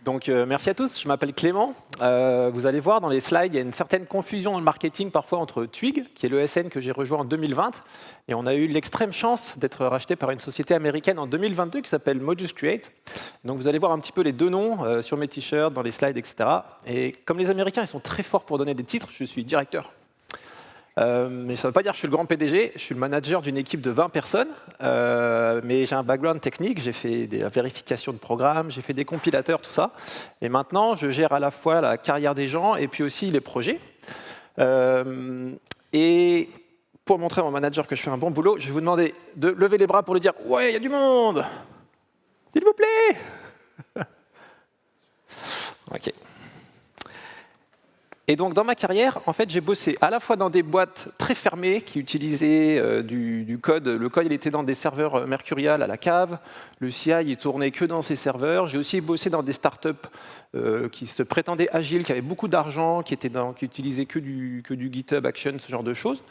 Donc, merci à tous, je m'appelle Clément. Vous allez voir dans les slides, il y a une certaine confusion dans le marketing parfois entre Twig, qui est l'ESN que j'ai rejoint en 2020, et on a eu l'extrême chance d'être racheté par une société américaine en 2022 qui s'appelle Modus Create. Donc vous allez voir un petit peu les deux noms sur mes t-shirts, dans les slides, etc. Et comme les Américains ils sont très forts pour donner des titres, je suis directeur. Mais ça ne veut pas dire que je suis le grand PDG, je suis le manager d'une équipe de 20 personnes, mais j'ai un background technique, j'ai fait des vérifications de programmes, j'ai fait des compilateurs, tout ça. Et maintenant, je gère à la fois la carrière des gens et puis aussi les projets. Et pour montrer à mon manager que je fais un bon boulot, je vais vous demander de lever les bras pour lui dire « Ouais, il y a du monde !» S'il vous plaît. OK. Et donc, dans ma carrière, en fait, j'ai bossé à la fois dans des boîtes très fermées qui utilisaient du code. Le code, il était dans des serveurs Mercurial à la cave. Le CI, il tournait que dans ces serveurs. J'ai aussi bossé dans des startups qui se prétendaient agiles, qui avaient beaucoup d'argent, qui utilisaient que du GitHub Action, ce genre de choses.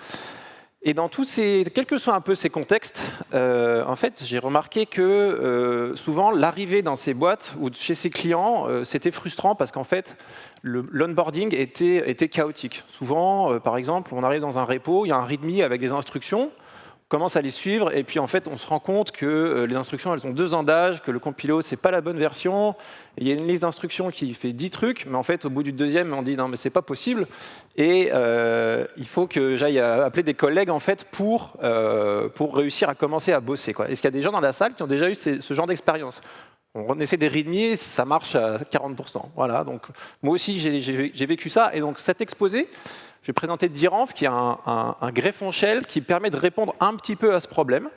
Et dans tous ces, quels que soient un peu ces contextes, en fait, j'ai remarqué que souvent, l'arrivée dans ces boîtes ou chez ces clients, c'était frustrant parce qu'en fait, l'onboarding était chaotique. Souvent, par exemple, on arrive dans un repo, il y a un README avec des instructions, on commence à les suivre, et puis en fait, on se rend compte que les instructions, elles ont 2 ans d'âge, que le compilo, c'est pas la bonne version. Il y a une liste d'instructions qui fait 10 trucs, mais en fait, au bout du deuxième, on dit non, mais c'est pas possible. Et il faut que j'aille appeler des collègues en fait pour réussir à commencer à bosser, quoi. Est-ce qu'il y a des gens dans la salle qui ont déjà eu ce genre d'expérience? On essaie des README, ça marche à 40%. Voilà, donc moi aussi, j'ai vécu ça. Et donc cet exposé, je vais présenter Diranv, qui est un greffon shell qui permet de répondre un petit peu à ce problème.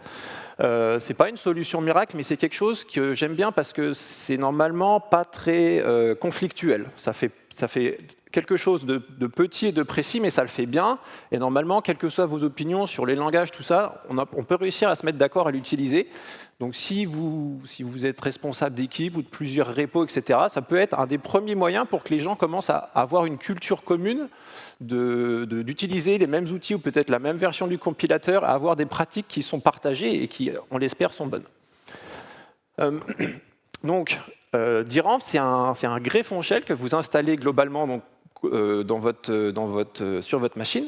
Ce n'est pas une solution miracle, mais c'est quelque chose que j'aime bien parce que c'est normalement pas très conflictuel. Ça fait quelque chose de petit et de précis, mais ça le fait bien. Et normalement, quelles que soient vos opinions sur les langages, tout ça, on peut réussir à se mettre d'accord à l'utiliser. Donc si vous êtes responsable d'équipe ou de plusieurs repos, etc., ça peut être un des premiers moyens pour que les gens commencent à avoir une culture commune d'utiliser les mêmes outils ou peut-être la même version du compilateur, à avoir des pratiques qui sont partagées et qui, on l'espère, sont bonnes. Donc, Diranv, c'est un greffon shell que vous installez globalement donc, sur votre machine.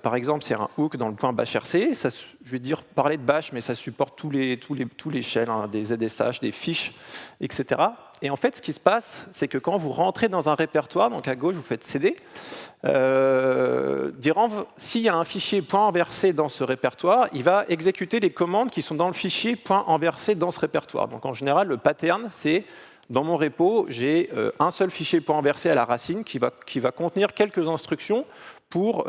Par exemple, c'est un hook dans le point bashrc. Ça, je vais parler de bash, mais ça supporte tous les shells, hein, des ZSH, des fiches, etc. Et en fait, ce qui se passe, c'est que quand vous rentrez dans un répertoire, donc à gauche, vous faites CD, Diranv, s'il y a un fichier .enversé dans ce répertoire, il va exécuter les commandes qui sont dans le fichier .enversé dans ce répertoire. Donc en général, le pattern, c'est dans mon repo, j'ai un seul fichier .enversé à la racine qui va contenir quelques instructions pour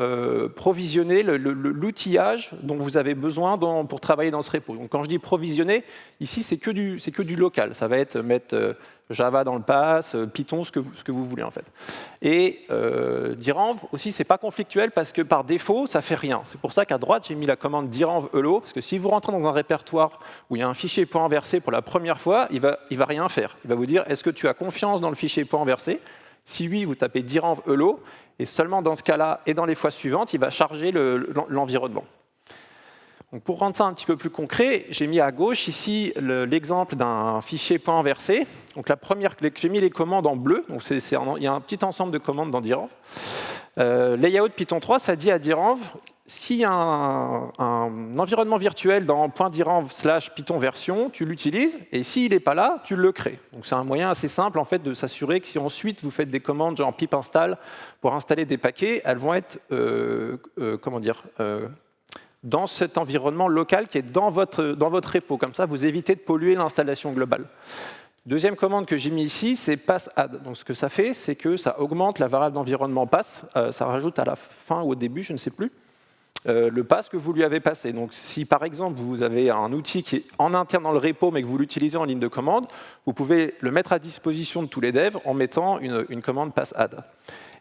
provisionner l'outillage dont vous avez besoin pour travailler dans ce repo. Donc quand je dis provisionner, ici c'est que du local. Ça va être mettre Java dans le pass, Python, ce que vous voulez en fait. Et Diranv aussi, c'est pas conflictuel parce que par défaut, ça fait rien. C'est pour ça qu'à droite, j'ai mis la commande Diranv hello, parce que si vous rentrez dans un répertoire où il y a un fichier .enversé pour la première fois, il va rien faire. Il va vous dire, est-ce que tu as confiance dans le fichier .enversé? Si oui, vous tapez Diranv hello, et seulement dans ce cas-là et dans les fois suivantes, il va charger l'environnement. Donc pour rendre ça un petit peu plus concret, j'ai mis à gauche ici l'exemple d'un fichier .enversé. Donc la première, j'ai mis les commandes en bleu. Donc il y a un petit ensemble de commandes dans Diranv. Layout Python 3, ça dit à Diranv, s'il y a un environnement virtuel dans .diranv/python version, tu l'utilises, et s'il n'est pas là, tu le crées. Donc c'est un moyen assez simple en fait, de s'assurer que si ensuite vous faites des commandes genre pip install pour installer des paquets, elles vont être dans cet environnement local qui est dans votre repo. Comme ça, vous évitez de polluer l'installation globale. Deuxième commande que j'ai mis ici, c'est passadd. Donc ce que ça fait, c'est que ça augmente la variable d'environnement pass. Ça rajoute à la fin ou au début, je ne sais plus, le pass que vous lui avez passé. Donc si par exemple vous avez un outil qui est en interne dans le repo mais que vous l'utilisez en ligne de commande, vous pouvez le mettre à disposition de tous les devs en mettant une commande passadd.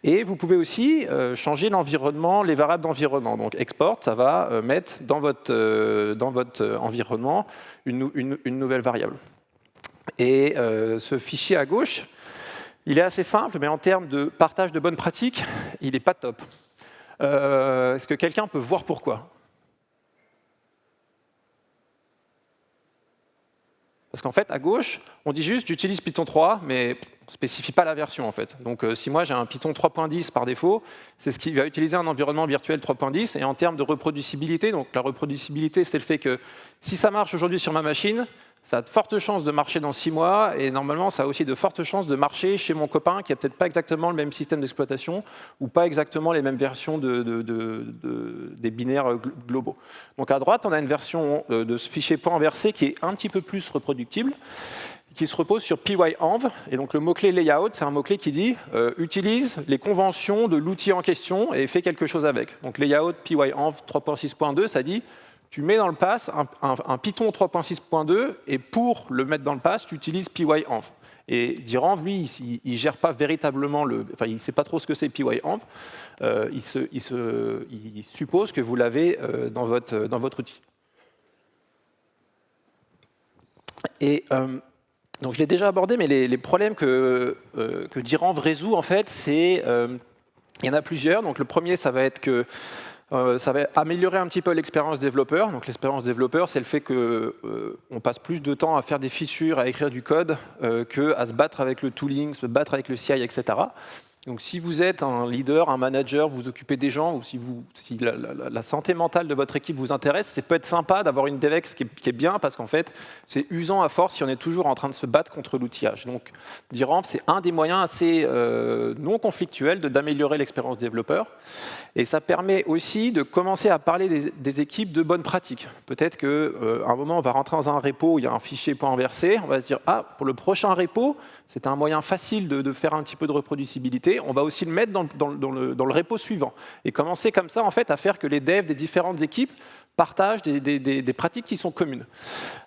Et vous pouvez aussi changer l'environnement, les variables d'environnement. Donc export, ça va mettre dans votre environnement une nouvelle variable. Et ce fichier à gauche, il est assez simple, mais en termes de partage de bonnes pratiques, il n'est pas top. Est-ce que quelqu'un peut voir pourquoi? Parce qu'en fait, à gauche, on dit juste « j'utilise Python 3 », mais On ne spécifie pas la version en fait. Donc si moi j'ai un Python 3.10 par défaut, c'est ce qui va utiliser un environnement virtuel 3.10. Et en termes de reproducibilité, donc la reproducibilité, c'est le fait que si ça marche aujourd'hui sur ma machine, ça a de fortes chances de marcher dans 6 mois, et normalement, ça a aussi de fortes chances de marcher chez mon copain qui n'a peut-être pas exactement le même système d'exploitation ou pas exactement les mêmes versions des binaires globaux. Donc à droite, on a une version de ce fichier point inversé qui est un petit peu plus reproductible, qui se repose sur pyenv. Et donc le mot-clé layout, c'est un mot-clé qui dit utilise les conventions de l'outil en question et fais quelque chose avec. Donc layout pyenv 3.6.2, ça dit tu mets dans le pass un Python 3.6.2 et pour le mettre dans le pass, tu utilises pyenv. Et Diranv, lui, il ne gère pas véritablement enfin, il ne sait pas trop ce que c'est pyenv. Il suppose que vous l'avez dans votre outil. Et donc je l'ai déjà abordé, mais les problèmes que Diranv résout, en fait, il y en a plusieurs. Donc le premier, ça va être que ça va améliorer un petit peu l'expérience développeur. Donc l'expérience développeur, c'est le fait qu'on passe plus de temps à faire des features, à écrire du code, qu'à se battre avec le tooling, se battre avec le CI, etc. Donc si vous êtes un leader, un manager, vous vous occupez des gens, ou si la santé mentale de votre équipe vous intéresse, c'est peut-être sympa d'avoir une DevEx qui est bien, parce qu'en fait, c'est usant à force si on est toujours en train de se battre contre l'outillage. Donc Diranv, c'est un des moyens assez non conflictuels d'améliorer l'expérience développeur. Et ça permet aussi de commencer à parler des équipes de bonnes pratiques. Peut-être qu'à un moment, on va rentrer dans un repo où il y a un fichier point inversé, on va se dire « Ah, pour le prochain repo, c'est un moyen facile de faire un petit peu de reproducibilité. On va aussi le mettre dans le repo suivant. » Et commencer comme ça, en fait, à faire que les devs des différentes équipes partagent des pratiques qui sont communes.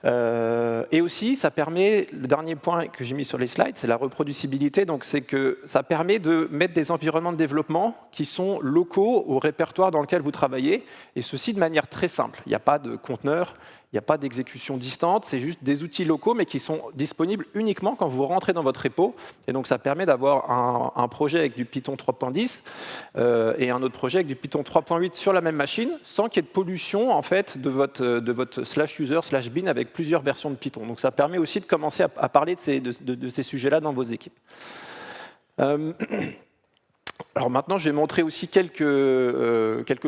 Et aussi, ça permet, le dernier point que j'ai mis sur les slides, c'est la reproducibilité. Donc, c'est que ça permet de mettre des environnements de développement qui sont locaux au répertoire dans lequel vous travaillez, et ceci de manière très simple. Il n'y a pas de conteneur, il n'y a pas d'exécution distante, c'est juste des outils locaux, mais qui sont disponibles uniquement quand vous rentrez dans votre repo. Et donc, ça permet d'avoir un projet avec du Python 3.10 et un autre projet avec du Python 3.8 sur la même machine, sans qu'il y ait de pollution en fait, de votre /user/bin avec plusieurs versions de Python. Donc, ça permet aussi de commencer à parler de ces sujets-là dans vos équipes. Alors maintenant, je vais montrer aussi quelques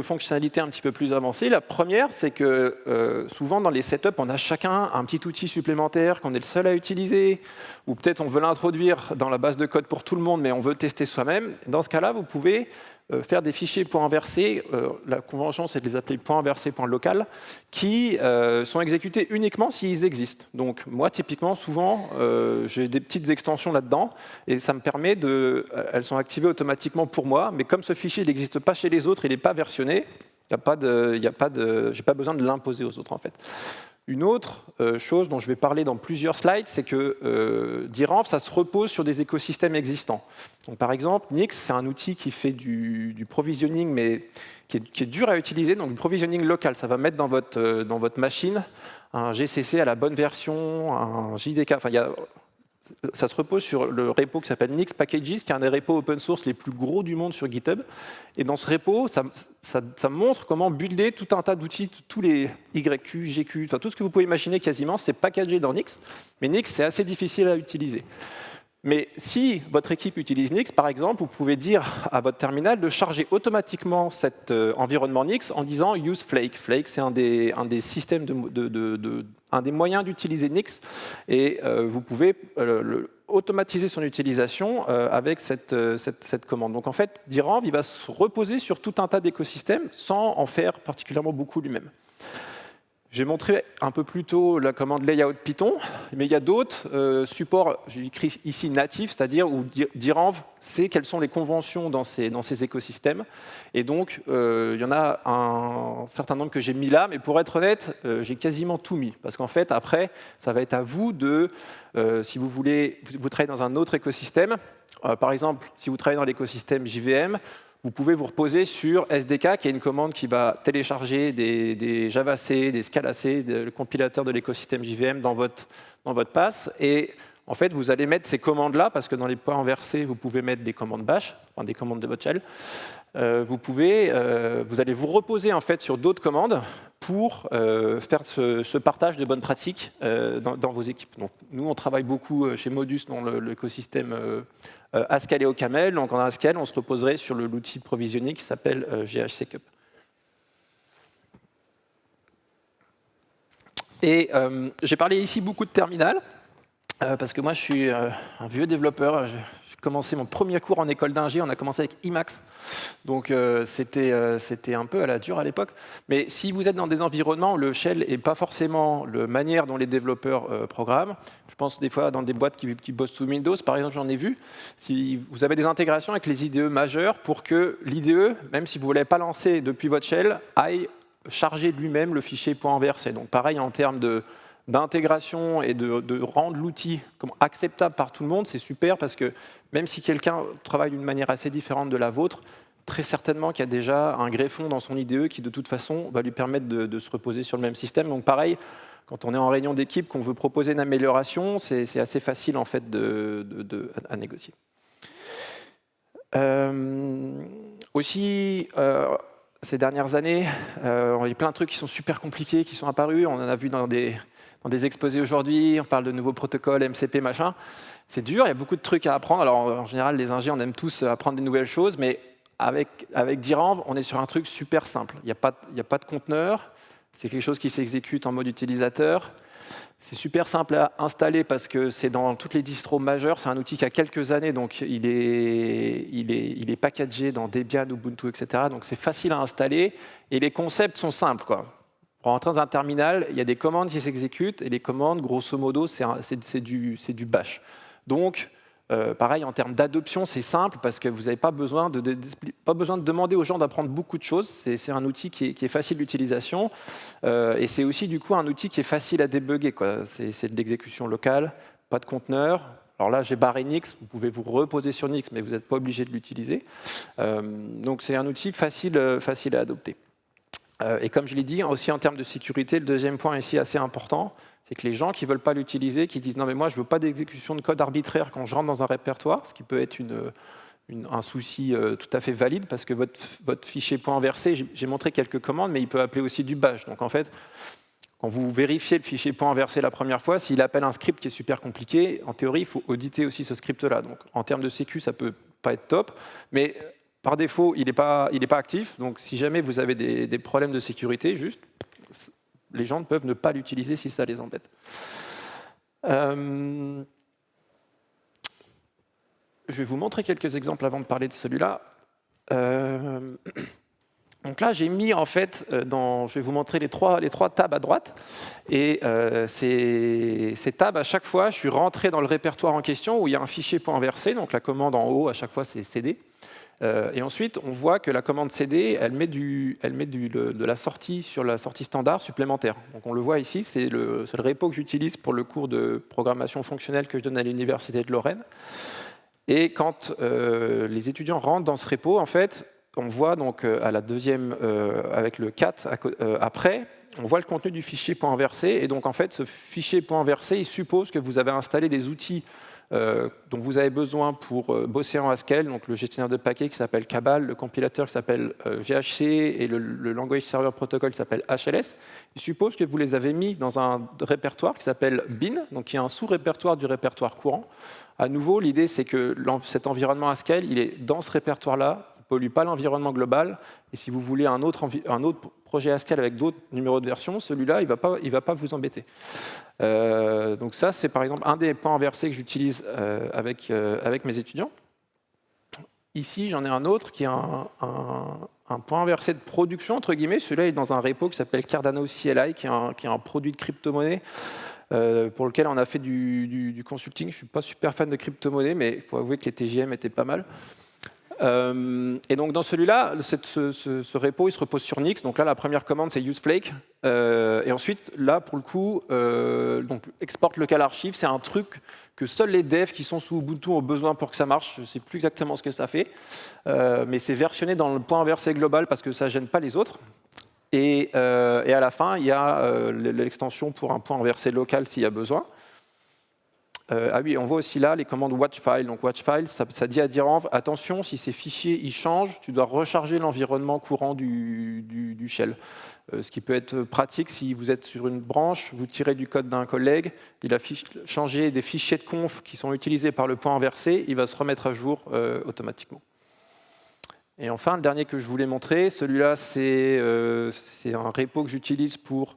fonctionnalités un petit peu plus avancées. La première, c'est que souvent dans les setups, on a chacun un petit outil supplémentaire qu'on est le seul à utiliser, ou peut-être on veut l'introduire dans la base de code pour tout le monde, mais on veut tester soi-même. Dans ce cas-là, vous pouvez faire des fichiers point inversé. La convention, c'est de les appeler point inversé, point local, qui sont exécutés uniquement s'ils existent. Donc moi, typiquement, souvent, j'ai des petites extensions là-dedans, et ça me permet elles sont activées automatiquement pour moi, mais comme ce fichier n'existe pas chez les autres, il n'est pas versionné, j'ai pas besoin de l'imposer aux autres en fait. Une autre chose dont je vais parler dans plusieurs slides, c'est que Diranv, ça se repose sur des écosystèmes existants. Donc, par exemple, Nix, c'est un outil qui fait du provisioning, mais qui est dur à utiliser, donc du provisioning local. Ça va mettre dans votre machine un GCC à la bonne version, un JDK. Enfin, ça se repose sur le repo qui s'appelle Nix Packages, qui est un des repos open source les plus gros du monde sur GitHub. Et dans ce repo, ça montre comment builder tout un tas d'outils, tous les YQ, GQ, enfin, tout ce que vous pouvez imaginer quasiment, c'est packagé dans Nix. Mais Nix, c'est assez difficile à utiliser. Mais si votre équipe utilise Nix, par exemple, vous pouvez dire à votre terminal de charger automatiquement cet environnement Nix en disant use Flake. Flake, c'est un des systèmes un des moyens d'utiliser Nix, et vous pouvez automatiser son utilisation avec cette commande. Donc en fait, Diranv, il va se reposer sur tout un tas d'écosystèmes sans en faire particulièrement beaucoup lui-même. J'ai montré un peu plus tôt la commande layout Python, mais il y a d'autres supports, j'ai écrit ici natifs, c'est-à-dire où Diranv sait quelles sont les conventions dans ces écosystèmes. Et donc, il y en a un certain nombre que j'ai mis là, mais pour être honnête, j'ai quasiment tout mis. Parce qu'en fait, après, ça va être à vous si vous voulez, vous travaillez dans un autre écosystème, par exemple, si vous travaillez dans l'écosystème JVM, vous pouvez vous reposer sur SDK, qui est une commande qui va télécharger des JavaC, des ScalaC, le compilateur de l'écosystème JVM dans votre pass. Et En fait, vous allez mettre ces commandes-là, parce que dans les points inversés, vous pouvez mettre des commandes bash, enfin des commandes de votre shell. Vous allez vous reposer en fait sur d'autres commandes pour faire ce partage de bonnes pratiques dans vos équipes. Donc, nous, on travaille beaucoup chez Modus dans l'écosystème Haskell et OCaml. Donc, en Haskell, on se reposerait sur l'outil de provisioning qui s'appelle GHSecup. Et j'ai parlé ici beaucoup de terminal, parce que moi, je suis un vieux développeur. J'ai commencé mon premier cours en école d'ingé, on a commencé avec Emacs. Donc, c'était un peu à la dure à l'époque. Mais si vous êtes dans des environnements où le shell n'est pas forcément la manière dont les développeurs programment, je pense des fois dans des boîtes qui bossent sous Windows, par exemple, j'en ai vu, si vous avez des intégrations avec les IDE majeures pour que l'IDE, même si vous ne voulez pas lancer depuis votre shell, aille charger lui-même le fichier .env. Donc pareil en termes d'intégration et de rendre l'outil acceptable par tout le monde, c'est super parce que même si quelqu'un travaille d'une manière assez différente de la vôtre, très certainement qu'il y a déjà un greffon dans son IDE qui de toute façon va lui permettre de se reposer sur le même système. Donc pareil, quand on est en réunion d'équipe, qu'on veut proposer une amélioration, c'est assez facile en fait à négocier. Aussi, ces dernières années, il y a plein de trucs qui sont super compliqués, qui sont apparus. On en a vu dans des exposés aujourd'hui. On parle de nouveaux protocoles, MCP, machin. C'est dur, il y a beaucoup de trucs à apprendre. Alors, en général, les ingés, on aime tous apprendre des nouvelles choses, mais avec DRAM, on est sur un truc super simple. Il n'y a pas de conteneur. C'est quelque chose qui s'exécute en mode utilisateur. C'est super simple à installer parce que c'est dans toutes les distros majeures. C'est un outil qui a quelques années, donc il est packagé dans Debian, Ubuntu, etc. Donc c'est facile à installer et les concepts sont simples, quoi. Pour rentrer dans un terminal, il y a des commandes qui s'exécutent et les commandes, grosso modo, c'est du bash. Donc, pareil, en termes d'adoption, c'est simple parce que vous n'avez pas besoin de demander aux gens d'apprendre beaucoup de choses. C'est un outil qui est facile d'utilisation et c'est aussi du coup un outil qui est facile à débugger, quoi. C'est de l'exécution locale, pas de conteneur. Alors là, j'ai barré Nix, vous pouvez vous reposer sur Nix, mais vous n'êtes pas obligé de l'utiliser. Donc c'est un outil facile à adopter. Et comme je l'ai dit, aussi en termes de sécurité, le deuxième point ici assez important, c'est que les gens qui ne veulent pas l'utiliser, qui disent « non mais moi je ne veux pas d'exécution de code arbitraire quand je rentre dans un répertoire », ce qui peut être un souci tout à fait valide, parce que votre fichier .inversé, j'ai montré quelques commandes, mais il peut appeler aussi du bash. Donc en fait, quand vous vérifiez le fichier .inversé la première fois, s'il appelle un script qui est super compliqué, en théorie, il faut auditer aussi ce script-là. Donc en termes de sécu, ça ne peut pas être top, mais par défaut, il n'est pas actif. Donc si jamais vous avez des problèmes de sécurité, juste, les gens peuvent ne pas l'utiliser si ça les embête. Je vais vous montrer quelques exemples avant de parler de celui-là. Donc là, j'ai mis en fait, je vais vous montrer les trois tabs à droite. Et ces tabs, à chaque fois, je suis rentré dans le répertoire en question où il y a un fichier .inversé. Donc la commande en haut, à chaque fois, c'est CD. Et ensuite, on voit que la commande CD, elle met de la sortie sur la sortie standard supplémentaire. Donc on le voit ici, c'est le repo que j'utilise pour le cours de programmation fonctionnelle que je donne à l'Université de Lorraine. Et quand les étudiants rentrent dans ce repo, en fait, on voit donc à la deuxième, avec le cat après, on voit le contenu du fichier .inversé. Et donc en fait, ce fichier .inversé, il suppose que vous avez installé les outils dont vous avez besoin pour bosser en Haskell, donc le gestionnaire de paquets qui s'appelle Cabal, le compilateur qui s'appelle GHC et le Language Server Protocol qui s'appelle HLS. Il suppose que vous les avez mis dans un répertoire qui s'appelle bin, donc qui est un sous-répertoire du répertoire courant. À nouveau, l'idée c'est que cet environnement Haskell, il est dans ce répertoire-là, il ne pollue pas l'environnement global. Et si vous voulez un autre projet Haskell avec d'autres numéros de version, celui-là, il ne va pas vous embêter. Donc ça, c'est par exemple un des points inversés que j'utilise avec mes étudiants. Ici, j'en ai un autre qui est un point inversé de production, entre guillemets. Celui-là est dans un repo qui s'appelle Cardano CLI, qui est un produit de crypto-monnaie pour lequel on a fait du consulting. Je ne suis pas super fan de crypto-monnaie, mais il faut avouer que les TGM étaient pas mal. Et donc dans celui-là, ce repo il se repose sur Nix. Donc là, la première commande c'est useFlake. Et ensuite, là pour le coup, donc export local archive, c'est un truc que seuls les devs qui sont sous Ubuntu ont besoin pour que ça marche. Je ne sais plus exactement ce que ça fait, mais c'est versionné dans le point inversé global parce que ça ne gêne pas les autres. Et à la fin, il y a l'extension pour un point inversé local s'il y a besoin. Ah oui, on voit aussi là les commandes watchfile. Donc watchfile, ça dit à Diranv, attention, si ces fichiers ils changent, tu dois recharger l'environnement courant du shell. Ce qui peut être pratique si vous êtes sur une branche, vous tirez du code d'un collègue, il a changé des fichiers de conf qui sont utilisés par le point inversé, il va se remettre à jour automatiquement. Et enfin, le dernier que je voulais montrer, celui-là, c'est un repo que j'utilise pour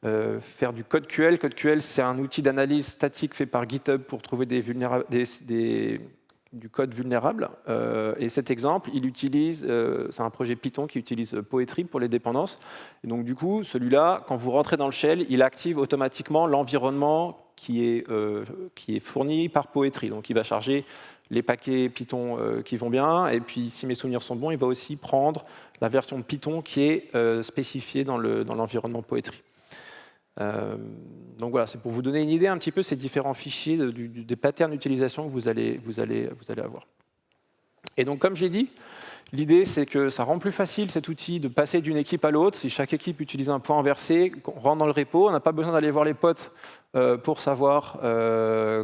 faire du CodeQL. CodeQL, c'est un outil d'analyse statique fait par GitHub pour trouver du code vulnérable. Et cet exemple, c'est un projet Python qui utilise Poetry pour les dépendances. Et donc du coup, celui-là, quand vous rentrez dans le shell, il active automatiquement l'environnement qui est fourni par Poetry. Donc il va charger les paquets Python qui vont bien, et puis si mes souvenirs sont bons, il va aussi prendre la version de Python qui est spécifiée dans l'environnement Poetry. Donc voilà, c'est pour vous donner une idée un petit peu ces différents fichiers des patterns d'utilisation que vous allez avoir. Et donc comme j'ai dit, l'idée c'est que ça rend plus facile cet outil de passer d'une équipe à l'autre. Si chaque équipe utilise un point inversé, on rentre dans le repo, on n'a pas besoin d'aller voir les potes pour savoir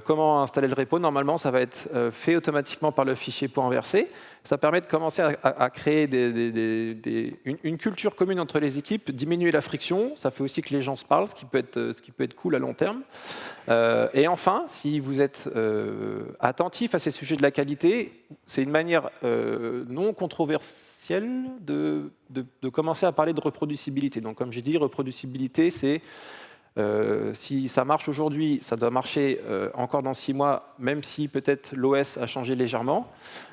comment installer le repo. Normalement, ça va être fait automatiquement par le fichier point inversé. Ça permet de commencer à créer une culture commune entre les équipes, diminuer la friction. Ça fait aussi que les gens se parlent, ce qui peut être cool à long terme. Et enfin, si vous êtes attentif à ces sujets de la qualité, c'est une manière non controversielle de commencer à parler de reproducibilité. Donc, comme j'ai dit, reproducibilité, c'est si ça marche aujourd'hui, ça doit marcher encore dans 6 mois, même si peut-être l'OS a changé légèrement.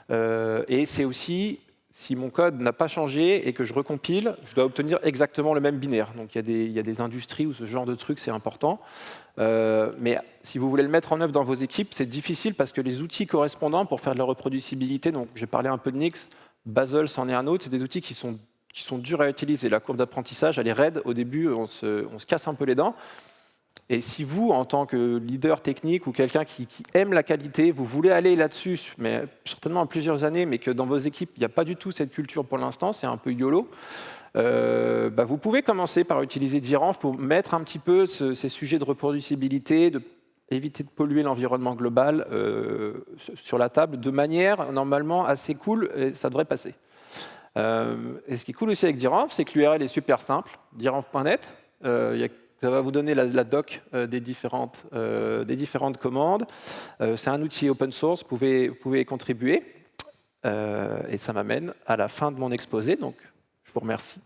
Et c'est aussi, si mon code n'a pas changé et que je recompile, je dois obtenir exactement le même binaire. Donc il y a des industries où ce genre de truc, c'est important. Mais si vous voulez le mettre en œuvre dans vos équipes, c'est difficile parce que les outils correspondants pour faire de la reproducibilité, donc j'ai parlé un peu de Nix, Bazel, c'en est un autre, c'est des outils qui sont durs à utiliser. La courbe d'apprentissage, elle est raide. Au début, on se casse un peu les dents. Et si vous, en tant que leader technique ou quelqu'un qui aime la qualité, vous voulez aller là-dessus, mais certainement en plusieurs années, mais que dans vos équipes, il n'y a pas du tout cette culture pour l'instant, c'est un peu YOLO, vous pouvez commencer par utiliser Diranv pour mettre un petit peu ces sujets de reproducibilité, éviter de polluer l'environnement global sur la table de manière normalement assez cool, et ça devrait passer. Et ce qui est cool aussi avec Diranv, c'est que l'URL est super simple, diranv.net. Ça va vous donner la doc des différentes commandes. C'est un outil open source, vous pouvez y contribuer. Et ça m'amène à la fin de mon exposé, donc je vous remercie.